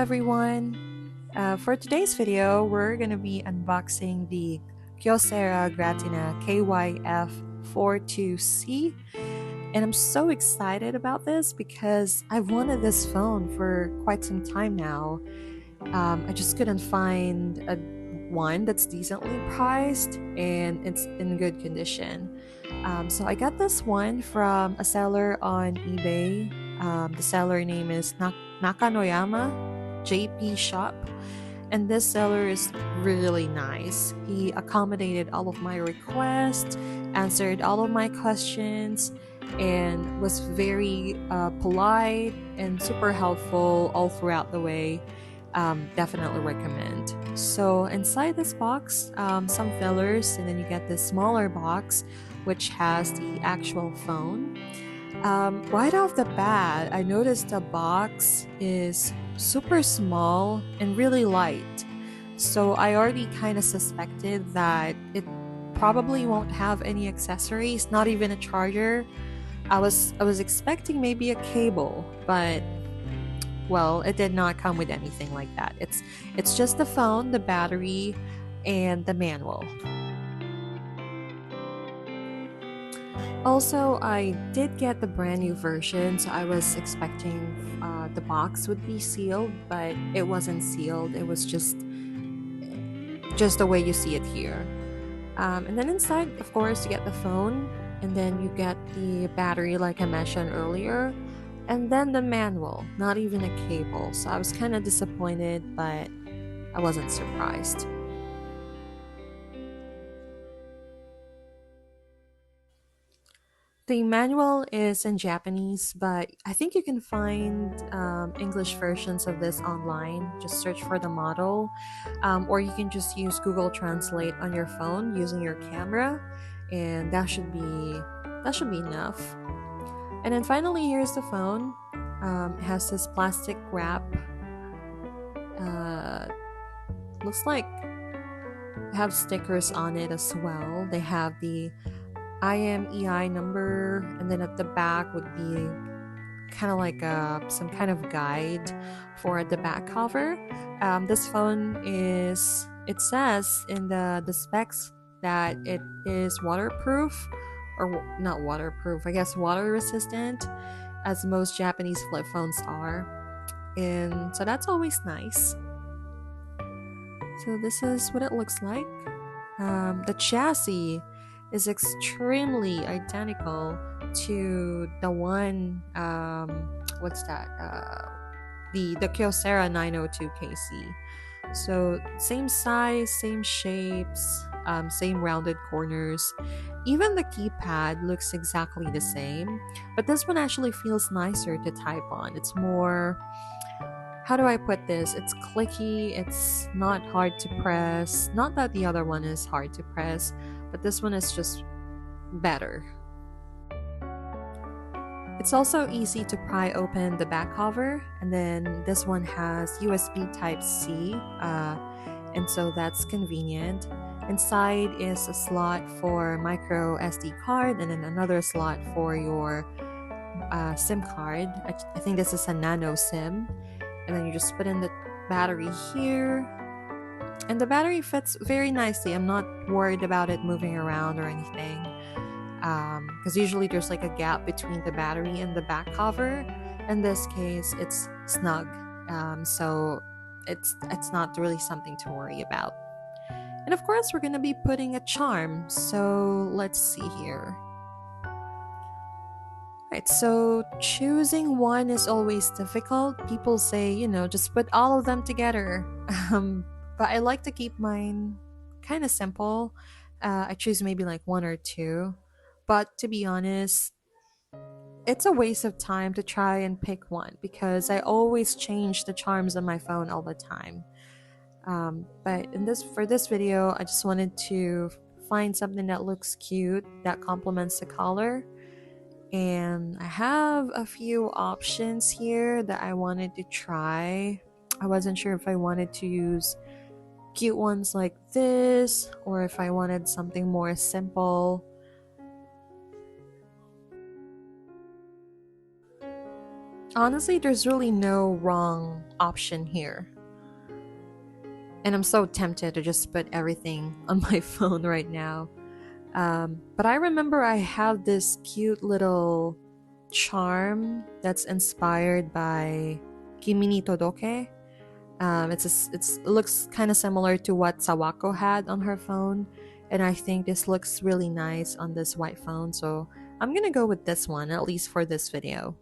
everyone! For today's video, we're going to be unboxing the Kyocera Gratina kyf42c, and I'm so excited about this because I've wanted this phone for quite some time now. I just couldn't find one that's decently priced and it's in good condition. So I got this one from a seller on eBay. The seller name is Nakanoyama JP Shop, and this seller is really nice. He accommodated all of my requests, answered all of my questions, and was very polite and super helpful all throughout the way. Definitely recommend. So inside this box, some fillers, and then you get this smaller box which has the actual phone. Right off the bat, I noticed the box is super small and really light. So I already kind of suspected that it probably won't have any accessories, not even a charger. I was expecting maybe a cable, but well, it did not come with anything like that. It's just the phone, the battery, and the manual. Also, I did get the brand new version, so I was expecting the box would be sealed, but it wasn't sealed. It was just the way you see it here. And then inside, of course, you get the phone, and then you get the battery like I mentioned earlier, and then the manual, not even a cable. So I was kind of disappointed, but I wasn't surprised. The manual is in Japanese, but I think you can find English versions of this online. Just search for the model, or you can just use Google Translate on your phone using your camera, and that should be enough. And then finally, here's the phone. It has this plastic wrap. Uh, Looks like they have stickers on it as well. They have the IMEI number, and then at the back would be kind of like some kind of guide for the back cover. This phone it says in the specs that it is waterproof, or not waterproof, I guess water resistant, as most Japanese flip phones are. And so that's always nice. So this is what it looks like. The chassis is extremely identical to the one, what's that? The Kyocera 902kc. So same size, same shapes, same rounded corners. Even the keypad looks exactly the same, but this one actually feels nicer to type on. It's more, how do I put this? It's clicky, it's not hard to press. Not that the other one is hard to press, but this one is just better. It's also easy to pry open the back cover, and then this one has USB Type-C, and so that's convenient. Inside is a slot for micro SD card, and then another slot for your SIM card. I think this is a nano SIM. And then you just put in the battery here, and the battery fits very nicely. I'm not worried about it moving around or anything, because usually there's like a gap between the battery and the back cover. In this case, it's snug, so it's not really something to worry about. And of course, we're gonna be putting a charm, so let's see here. Right, so choosing one is always difficult. People say, just put all of them together. But I like to keep mine kind of simple. I choose maybe like one or two. But to be honest, it's a waste of time to try and pick one because I always change the charms on my phone all the time. But for this video, I just wanted to find something that looks cute, that complements the color. And I have a few options here that I wanted to try. I wasn't sure if I wanted to use cute ones like this or if I wanted something more simple. Honestly, there's really no wrong option here. And I'm so tempted to just put everything on my phone right now. But I remember I have this cute little charm that's inspired by Kimi ni Todoke. It looks kind of similar to what Sawako had on her phone, and I think this looks really nice on this white phone. So I'm gonna go with this one at least for this video.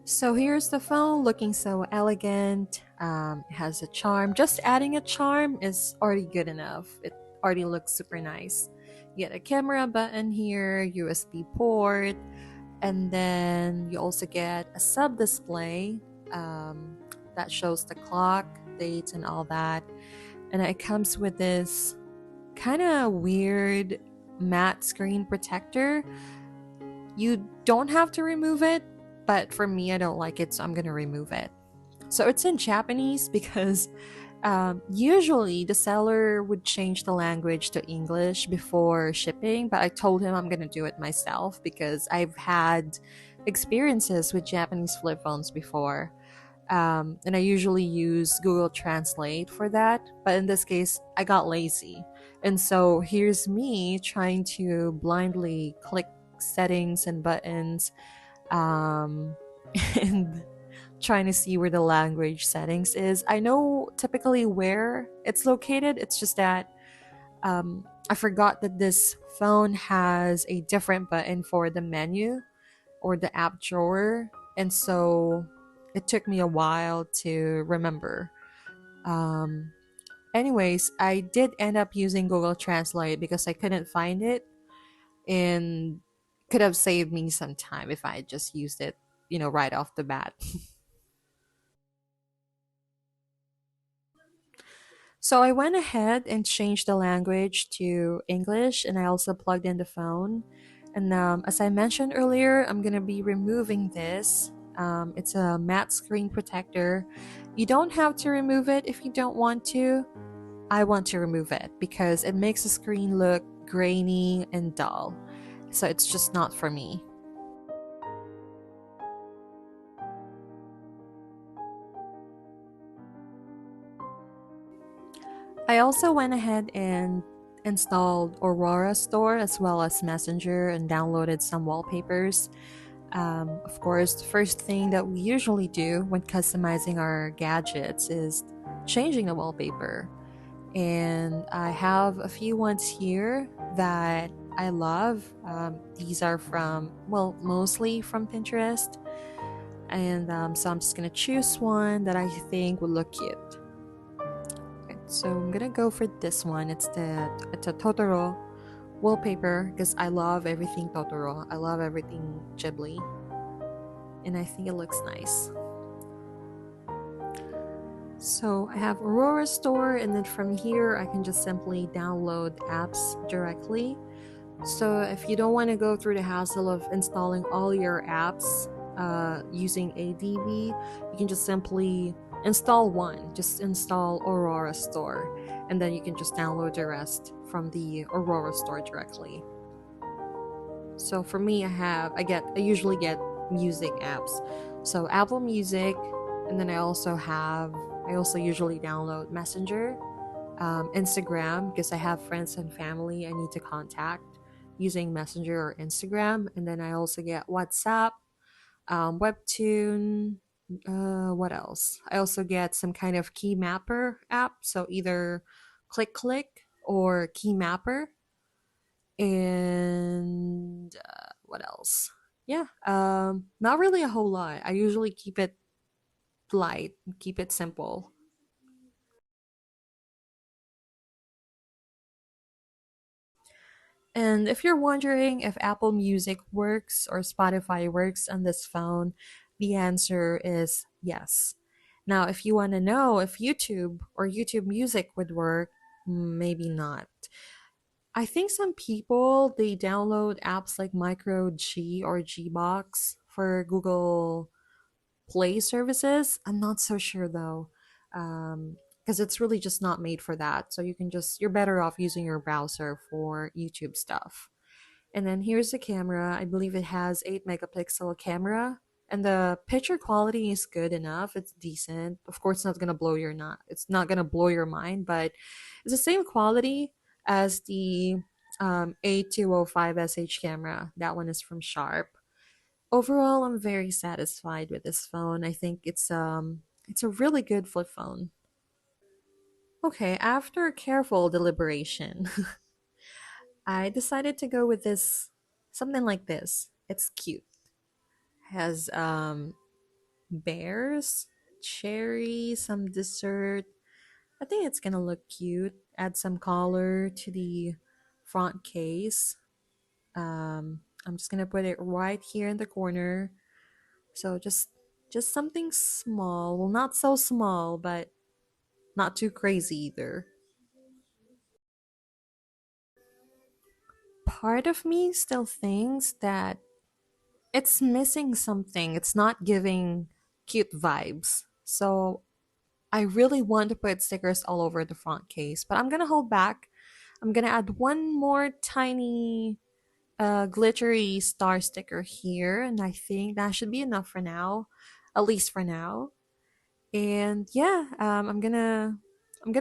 So here's the phone looking so elegant. It has a charm. Just adding a charm is already good enough. It already looks super nice. You get a camera button here, USB port, and then you also get a sub display um, that shows the clock, dates, and all that. And it comes with this kind of weird matte screen protector. You don't have to remove it, but for me, I don't like it, so I'm gonna remove it. So it's in Japanese because usually the seller would change the language to English before shipping, but I told him I'm gonna do it myself because I've had experiences with Japanese flip phones before. And I usually use Google Translate for that, but in this case, I got lazy. And so here's me trying to blindly click settings and buttons um, and trying to see where the language settings is. I know typically where it's located, it's just that I forgot that this phone has a different button for the menu or the app drawer, and so it took me a while to remember. Um, Anyways, I did end up using Google Translate because I couldn't find it and could have saved me some time if I had just used it, right off the bat. So I went ahead and changed the language to English, and I also plugged in the phone. And as I mentioned earlier, I'm going to be removing this. It's a matte screen protector. You don't have to remove it if you don't want to. I want to remove it because it makes the screen look grainy and dull. So it's just not for me. I also went ahead and installed Aurora Store as well as Messenger and downloaded some wallpapers. Of course, the first thing that we usually do when customizing our gadgets is changing the wallpaper. And I have a few ones here that I love. These are from, well, mostly from Pinterest. And so I'm just gonna choose one that I think would look cute. Okay, so I'm gonna go for this one. It's a Totoro wallpaper because I love everything Totoro. I love everything Ghibli, and I think it looks nice. So I have Aurora Store, and then from here I can just simply download apps directly. So if you don't want to go through the hassle of installing all your apps using ADB, you can just simply install one. Just install Aurora Store, and then you can just download the rest from the Aurora Store directly. So for me, I usually get music apps. So Apple Music, and then I also usually download Messenger, Instagram because I have friends and family I need to contact using Messenger or Instagram, and then I also get WhatsApp, Webtoon. What else? I also get some kind of key mapper app, so either Click or Key Mapper, and what else? Yeah, not really a whole lot. I usually keep it light, keep it simple. And if you're wondering if Apple Music works or Spotify works on this phone, the answer is yes. Now, if you want to know if YouTube or YouTube Music would work, maybe not. I think some people they download apps like Micro G or Gbox for Google Play services. I'm not so sure though, because it's really just not made for that. So you're better off using your browser for YouTube stuff. And then here's the camera. I believe it has 8 megapixel camera, and the picture quality is good enough. It's decent. Of course, it's not gonna blow your mind, but it's the same quality as the A205 SH camera. That one is from Sharp. Overall, I'm very satisfied with this phone. I think it's a really good flip phone. Okay, after careful deliberation, I decided to go with this something like this. It's cute. Has bears, cherry, some dessert. I think it's gonna look cute. Add some color to the front case. I'm just gonna put it right here in the corner. So just something small. Well, not so small, but not too crazy either. Part of me still thinks that it's missing something. It's not giving cute vibes. So I really want to put stickers all over the front case, but I'm gonna hold back. I'm gonna add one more tiny glittery star sticker here, and I think that should be enough for now, at least for now. And yeah, I'm gonna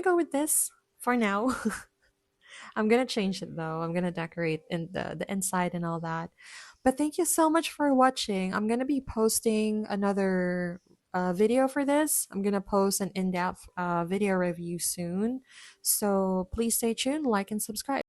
go with this for now. I'm gonna change it though. I'm gonna decorate in the inside and all that. But thank you so much for watching. I'm gonna be posting another video for this. I'm gonna post an in-depth video review soon. So please stay tuned, like and subscribe.